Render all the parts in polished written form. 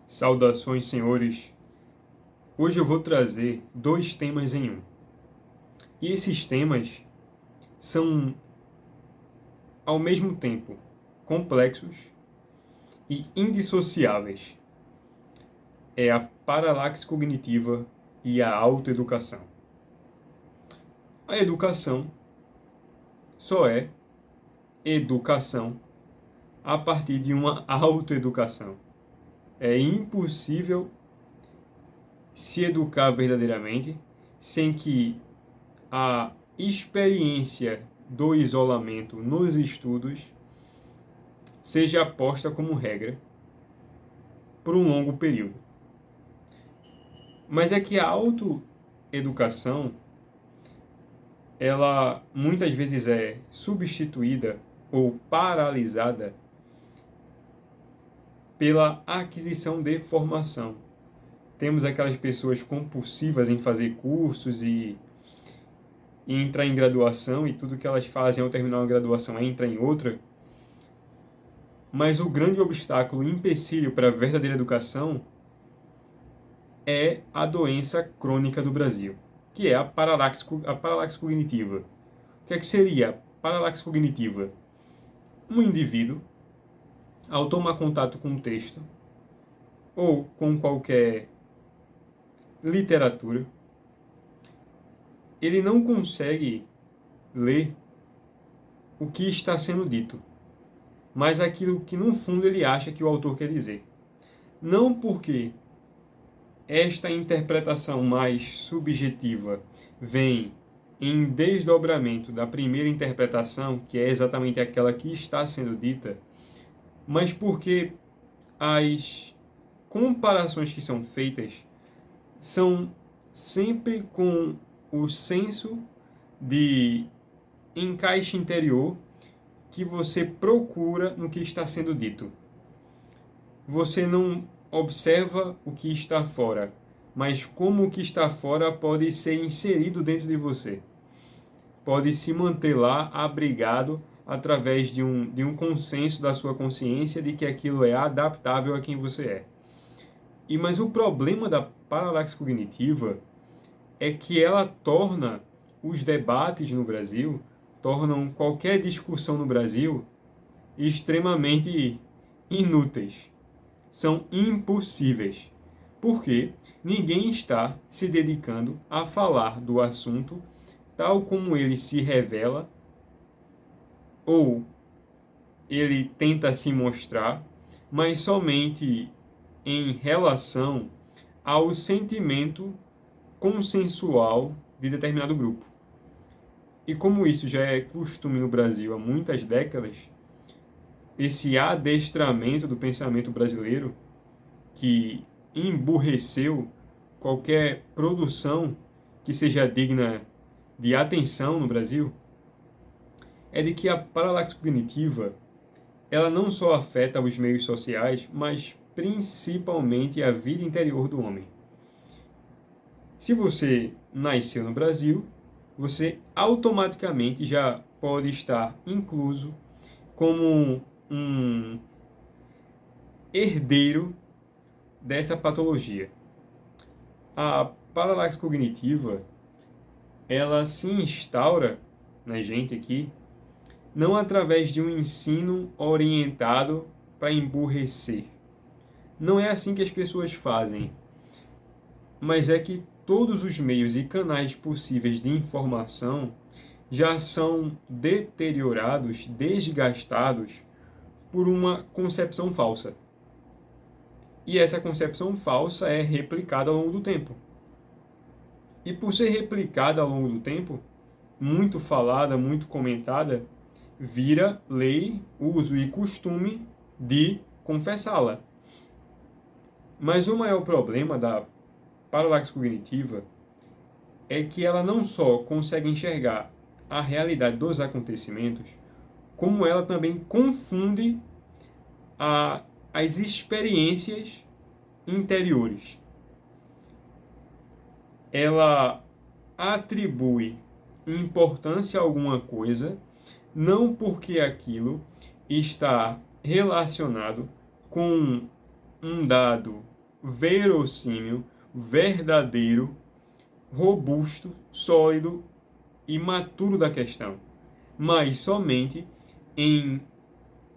Saudações, senhores. Hoje eu vou trazer dois temas em um. E esses temas são, ao mesmo tempo, complexos e indissociáveis. É a paralaxe cognitiva e a autoeducação. A educação só é educação a partir de uma autoeducação. É impossível se educar verdadeiramente sem que a experiência do isolamento nos estudos seja posta como regra por um longo período. Mas é que a autoeducação, ela muitas vezes é substituída ou paralisada pela aquisição de formação. Temos aquelas pessoas compulsivas em fazer cursos e entrar em graduação, e tudo que elas fazem ao terminar uma graduação é entrar em outra. Mas o grande obstáculo, empecilho para a verdadeira educação é a doença crônica do Brasil, que é a paralaxe cognitiva. O que é que seria a paralaxe cognitiva? Um indivíduo, ao tomar contato com um texto ou com qualquer literatura, ele não consegue ler o que está sendo dito, mas aquilo que no fundo ele acha que o autor quer dizer. Não porque esta interpretação mais subjetiva vem em desdobramento da primeira interpretação, que é exatamente aquela que está sendo dita, mas porque as comparações que são feitas são sempre com o senso de encaixe interior que você procura no que está sendo dito. Você não observa o que está fora, mas como o que está fora pode ser inserido dentro de você. Pode se manter lá abrigado através de um consenso da sua consciência de que aquilo é adaptável a quem você é. Mas o problema da paralaxe cognitiva é que ela torna os debates no Brasil, tornam qualquer discussão no Brasil extremamente inúteis. São impossíveis, porque ninguém está se dedicando a falar do assunto tal como ele se revela ou ele tenta se mostrar, mas somente em relação ao sentimento consensual de determinado grupo. E como isso já é costume no Brasil há muitas décadas, esse adestramento do pensamento brasileiro, que emburreceu qualquer produção que seja digna de atenção no Brasil, é de que a paralaxe cognitiva ela não só afeta os meios sociais, mas principalmente a vida interior do homem. Se você nasceu no Brasil, você automaticamente já pode estar incluso como um herdeiro dessa patologia. A paralaxe cognitiva, ela se instaura na gente aqui, não através de um ensino orientado para emburrecer. Não é assim que as pessoas fazem, mas é que todos os meios e canais possíveis de informação já são deteriorados, desgastados por uma concepção falsa. E essa concepção falsa é replicada ao longo do tempo. E por ser replicada ao longo do tempo, muito falada, muito comentada, vira lei, uso e costume de confessá-la. Mas o maior problema da paralaxe cognitiva é que ela não só consegue enxergar a realidade dos acontecimentos, como ela também confunde as experiências interiores. Ela atribui importância a alguma coisa, não porque aquilo está relacionado com um dado verossímil, verdadeiro, robusto, sólido e maturo da questão, mas somente em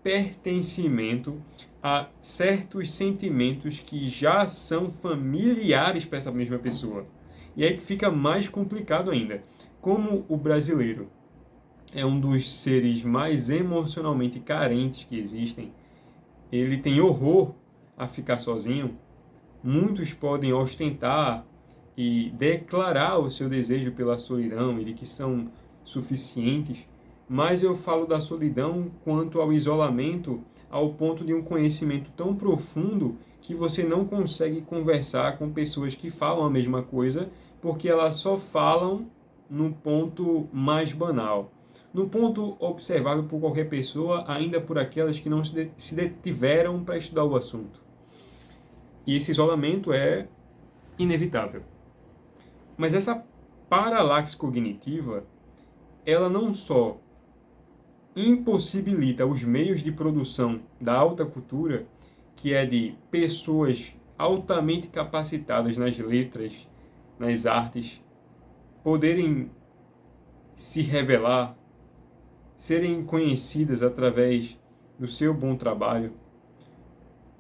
pertencimento a certos sentimentos que já são familiares para essa mesma pessoa. E aí que fica mais complicado ainda. Como o brasileiro é um dos seres mais emocionalmente carentes que existem, ele tem horror a ficar sozinho. Muitos podem ostentar e declarar o seu desejo pela solidão e de que são suficientes, mas eu falo da solidão quanto ao isolamento, ao ponto de um conhecimento tão profundo que você não consegue conversar com pessoas que falam a mesma coisa, porque elas só falam no ponto mais banal, no ponto observável por qualquer pessoa, ainda por aquelas que não se detiveram para estudar o assunto. E esse isolamento é inevitável. Mas essa paralaxe cognitiva, ela não só impossibilita os meios de produção da alta cultura, que é de pessoas altamente capacitadas nas letras, nas artes, poderem se revelar, serem conhecidas através do seu bom trabalho,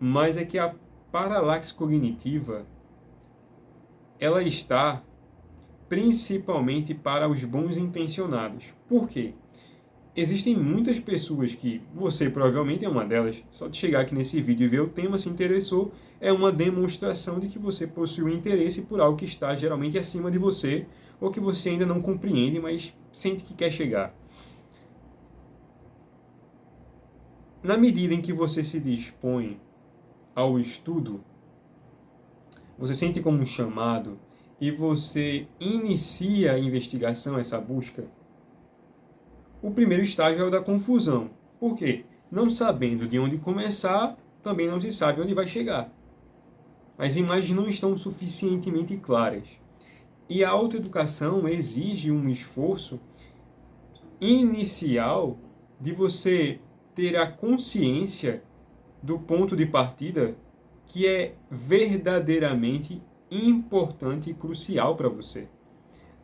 mas é que a paralaxe cognitiva, ela está principalmente para os bons intencionados. Por quê? Existem muitas pessoas que, você provavelmente é uma delas, só de chegar aqui nesse vídeo e ver o tema, se interessou, é uma demonstração de que você possui um interesse por algo que está geralmente acima de você, ou que você ainda não compreende, mas sente que quer chegar. Na medida em que você se dispõe ao estudo, você sente como um chamado e você inicia a investigação, essa busca, o primeiro estágio é o da confusão. Por quê? Não sabendo de onde começar, também não se sabe onde vai chegar. As imagens não estão suficientemente claras. E a autoeducação exige um esforço inicial de você ter a consciência do ponto de partida que é verdadeiramente importante e crucial para você.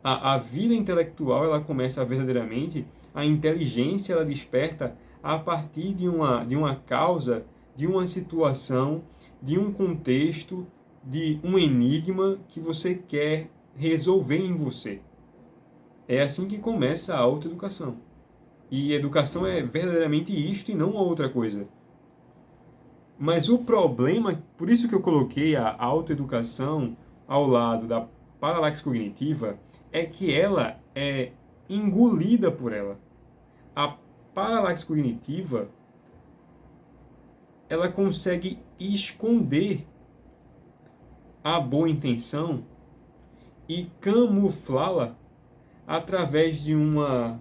A vida intelectual, ela começa verdadeiramente, a inteligência ela desperta a partir de uma causa, de uma situação, de um contexto, de um enigma que você quer resolver em você. É assim que começa a autoeducação. E educação é verdadeiramente isto e não outra coisa. Mas o problema, por isso que eu coloquei a autoeducação ao lado da paralaxe cognitiva, é que ela é engolida por ela. A paralaxe cognitiva, ela consegue esconder a boa intenção e camuflá-la através de uma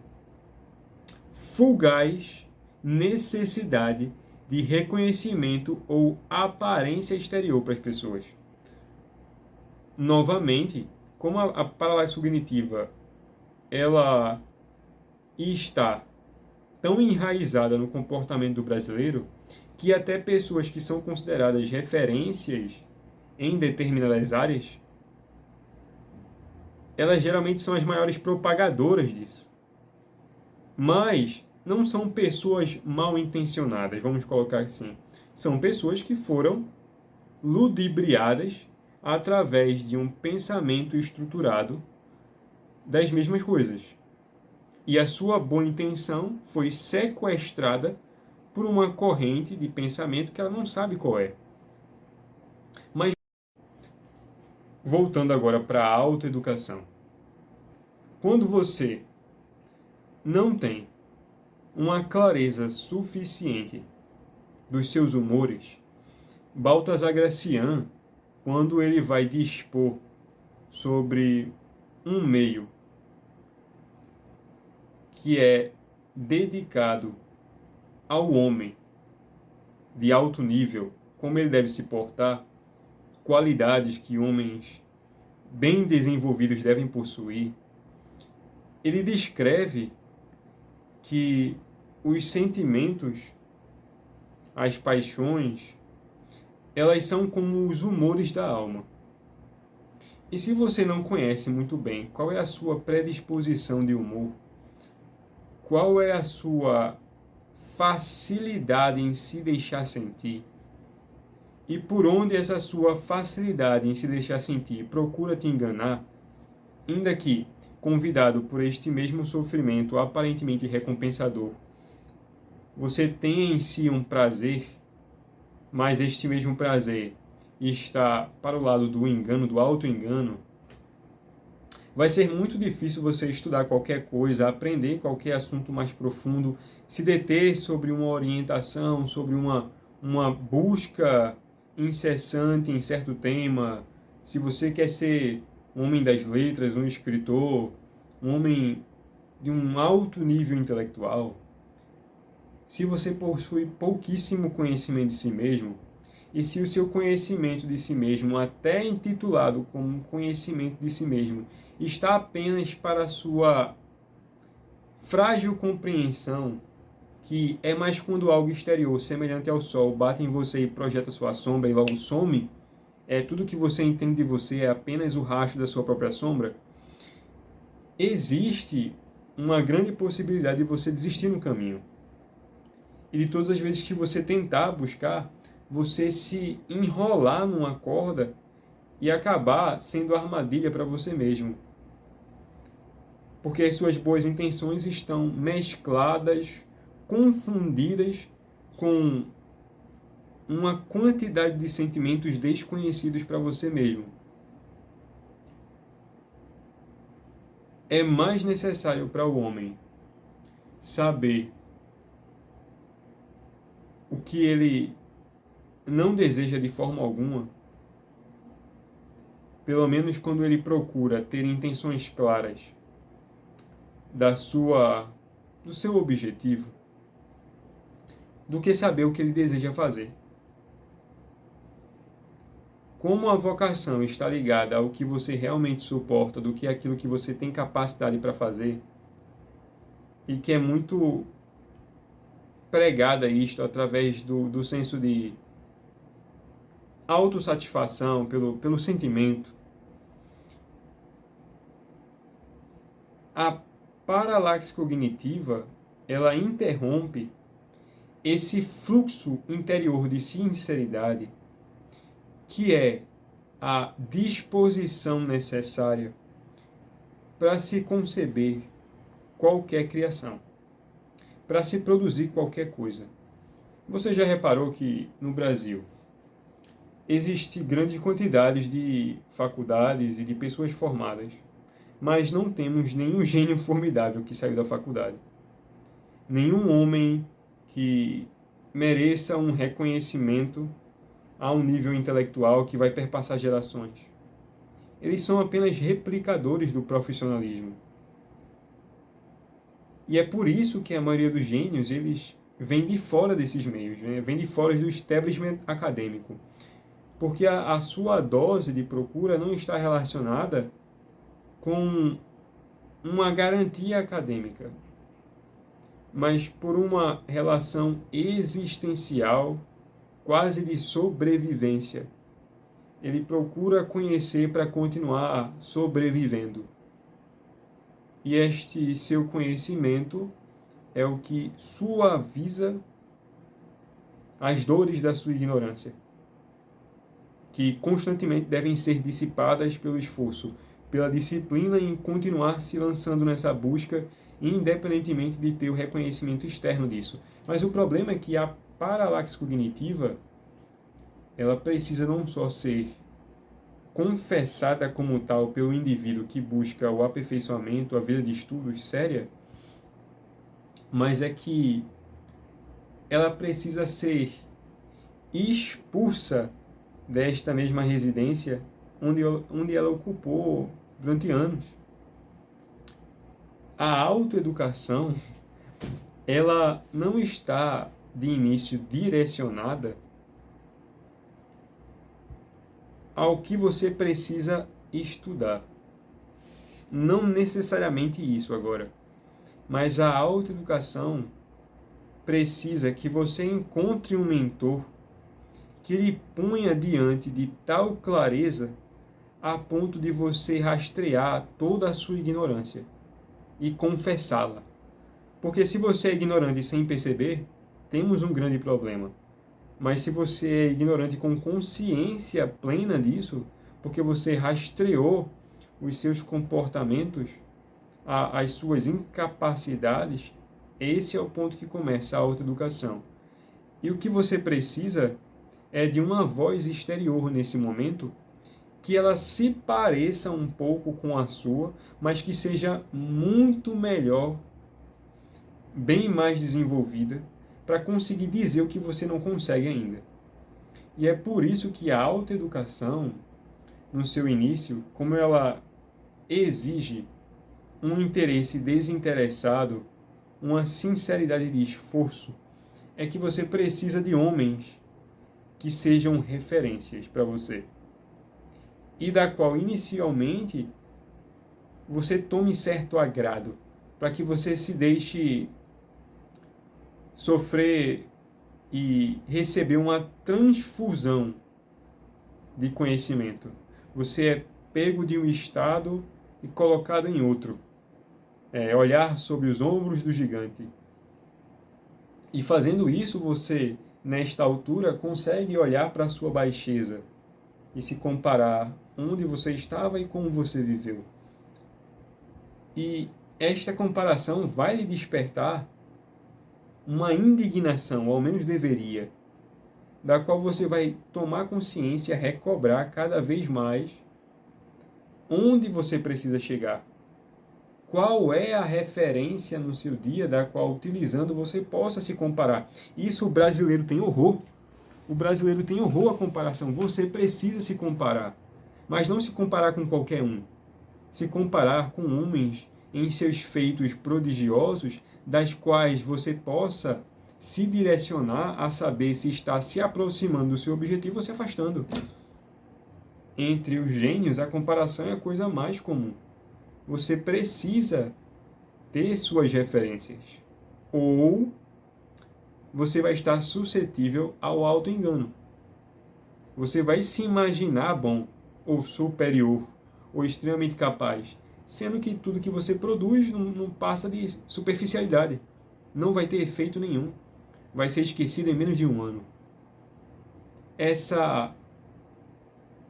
fugaz necessidade de reconhecimento ou aparência exterior para as pessoas. Novamente, como a paralaxe cognitiva ela está tão enraizada no comportamento do brasileiro que até pessoas que são consideradas referências em determinadas áreas, elas geralmente são as maiores propagadoras disso. Mas não são pessoas mal intencionadas, vamos colocar assim. São pessoas que foram ludibriadas através de um pensamento estruturado das mesmas coisas. E a sua boa intenção foi sequestrada por uma corrente de pensamento que ela não sabe qual é. Mas, voltando agora para a autoeducação. Quando você não tem uma clareza suficiente dos seus humores, Baltasar Gracian, quando ele vai dispor sobre um meio que é dedicado ao homem de alto nível, como ele deve se portar, qualidades que homens bem desenvolvidos devem possuir, ele descreve que os sentimentos, as paixões, elas são como os humores da alma. E se você não conhece muito bem qual é a sua predisposição de humor, qual é a sua facilidade em se deixar sentir, e por onde essa sua facilidade em se deixar sentir procura te enganar, ainda que convidado por este mesmo sofrimento aparentemente recompensador, você tenha em si um prazer, mas este mesmo prazer está para o lado do engano, do auto-engano, vai ser muito difícil você estudar qualquer coisa, aprender qualquer assunto mais profundo, se deter sobre uma orientação, sobre uma busca incessante em certo tema. Se você quer ser um homem das letras, um escritor, um homem de um alto nível intelectual, se você possui pouquíssimo conhecimento de si mesmo, e se o seu conhecimento de si mesmo, até intitulado como conhecimento de si mesmo, está apenas para a sua frágil compreensão, que é mais quando algo exterior, semelhante ao sol, bate em você e projeta sua sombra e logo some, tudo que você entende de você é apenas o rastro da sua própria sombra, existe uma grande possibilidade de você desistir no caminho. E de todas as vezes que você tentar buscar, você se enrolar numa corda e acabar sendo armadilha para você mesmo. Porque as suas boas intenções estão mescladas, confundidas com uma quantidade de sentimentos desconhecidos para você mesmo. É mais necessário para o homem saber o que ele não deseja de forma alguma, pelo menos quando ele procura ter intenções claras do seu objetivo, do que saber o que ele deseja fazer. Como a vocação está ligada ao que você realmente suporta, do que aquilo que você tem capacidade para fazer, e que é muito pregada isto através do senso de autossatisfação, pelo sentimento, a paralaxe cognitiva, ela interrompe esse fluxo interior de sinceridade, que é a disposição necessária para se conceber qualquer criação, para se produzir qualquer coisa. Você já reparou que no Brasil existe grande quantidade de faculdades e de pessoas formadas, mas não temos nenhum gênio formidável que saiu da faculdade. Nenhum homem que mereça um reconhecimento a um nível intelectual que vai perpassar gerações. Eles são apenas replicadores do profissionalismo. E é por isso que a maioria dos gênios, eles vêm de fora desses meios, né? Vêm de fora do establishment acadêmico. Porque a sua dose de procura não está relacionada com uma garantia acadêmica, mas por uma relação existencial, quase de sobrevivência. Ele procura conhecer para continuar sobrevivendo. E este seu conhecimento é o que suaviza as dores da sua ignorância, que constantemente devem ser dissipadas pelo esforço, pela disciplina em continuar se lançando nessa busca, independentemente de ter o reconhecimento externo disso. Mas o problema é que a paralaxe cognitiva, ela precisa não só ser confessada como tal pelo indivíduo que busca o aperfeiçoamento, a vida de estudos séria, mas é que ela precisa ser expulsa desta mesma residência onde ela ocupou durante anos. A autoeducação, ela não está de início direcionada ao que você precisa estudar. Não necessariamente isso agora, mas a autoeducação precisa que você encontre um mentor que lhe ponha diante de tal clareza a ponto de você rastrear toda a sua ignorância e confessá-la. Porque se você é ignorante sem perceber, temos um grande problema. Mas se você é ignorante com consciência plena disso, porque você rastreou os seus comportamentos, as suas incapacidades, esse é o ponto que começa a autoeducação. E o que você precisa é de uma voz exterior nesse momento, que ela se pareça um pouco com a sua, mas que seja muito melhor, bem mais desenvolvida, para conseguir dizer o que você não consegue ainda. E é por isso que a autoeducação, no seu início, como ela exige um interesse desinteressado, uma sinceridade de esforço, é que você precisa de homens que sejam referências para você. E da qual, inicialmente, você tome certo agrado, para que você se deixe sofrer e receber uma transfusão de conhecimento. Você é pego de um estado e colocado em outro. É olhar sobre os ombros do gigante. E fazendo isso, você, nesta altura, consegue olhar para a sua baixeza e se comparar onde você estava e como você viveu. E esta comparação vai lhe despertar uma indignação, ou ao menos deveria, da qual você vai tomar consciência, recobrar cada vez mais onde você precisa chegar. Qual é a referência no seu dia da qual, utilizando, você possa se comparar. Isso o brasileiro tem horror. O brasileiro tem horror à comparação. Você precisa se comparar. Mas não se comparar com qualquer um. Se comparar com homens em seus feitos prodigiosos, das quais você possa se direcionar a saber se está se aproximando do seu objetivo ou se afastando. Entre os gênios, a comparação é a coisa mais comum. Você precisa ter suas referências. Ou você vai estar suscetível ao auto-engano. Você vai se imaginar bom, ou superior, ou extremamente capaz, sendo que tudo que você produz não passa de superficialidade. Não vai ter efeito nenhum. Vai ser esquecido em menos de um ano. Essa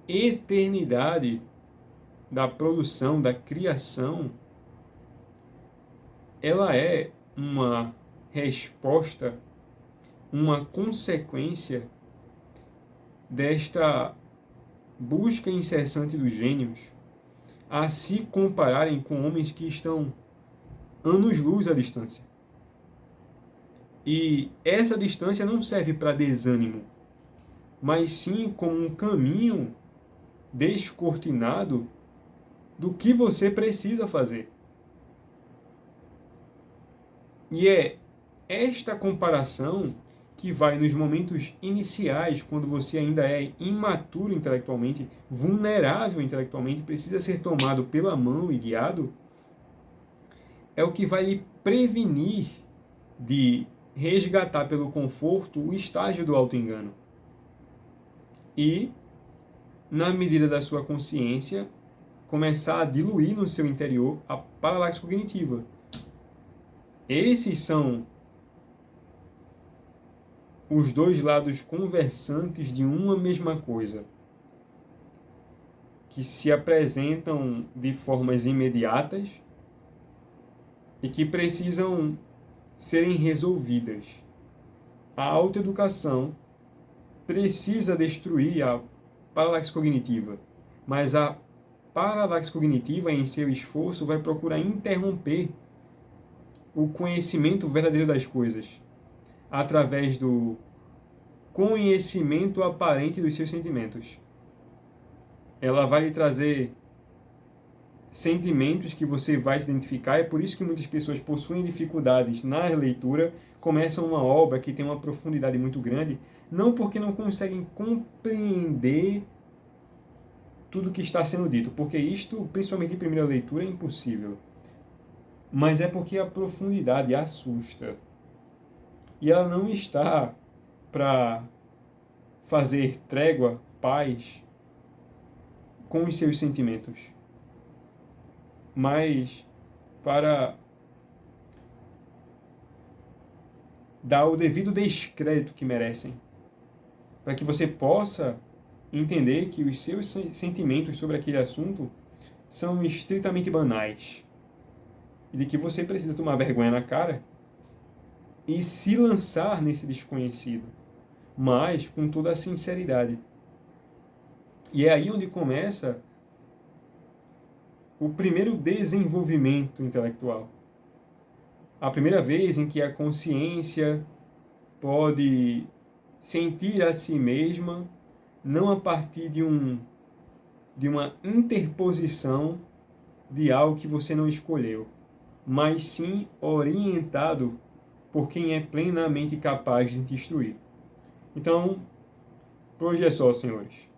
eternidade da produção, da criação, ela é uma resposta, uma consequência desta busca incessante dos gênios a se compararem com homens que estão anos-luz à distância. E essa distância não serve para desânimo, mas sim como um caminho descortinado do que você precisa fazer. E é esta comparação que vai nos momentos iniciais, quando você ainda é imaturo intelectualmente, vulnerável intelectualmente, precisa ser tomado pela mão e guiado, é o que vai lhe prevenir de resgatar pelo conforto o estágio do auto-engano. E, na medida da sua consciência, começar a diluir no seu interior a paralaxe cognitiva. Esses são os dois lados conversantes de uma mesma coisa, que se apresentam de formas imediatas e que precisam serem resolvidas. A autoeducação precisa destruir a paralaxe cognitiva, mas a paralaxe cognitiva, em seu esforço, vai procurar interromper o conhecimento verdadeiro das coisas, através do conhecimento aparente dos seus sentimentos. Ela vai lhe trazer sentimentos que você vai se identificar. É por isso que muitas pessoas possuem dificuldades na leitura, começam uma obra que tem uma profundidade muito grande, não porque não conseguem compreender tudo que está sendo dito, porque isto, principalmente em primeira leitura, é impossível. Mas é porque a profundidade assusta. E ela não está para fazer trégua, paz com os seus sentimentos, mas para dar o devido descrédito que merecem, para que você possa entender que os seus sentimentos sobre aquele assunto são estritamente banais e de que você precisa tomar vergonha na cara e se lançar nesse desconhecido, mas com toda a sinceridade. E é aí onde começa o primeiro desenvolvimento intelectual. A primeira vez em que a consciência pode sentir a si mesma, não a partir de uma interposição de algo que você não escolheu, mas sim orientado por quem é plenamente capaz de te instruir. Então, por hoje é só, senhores.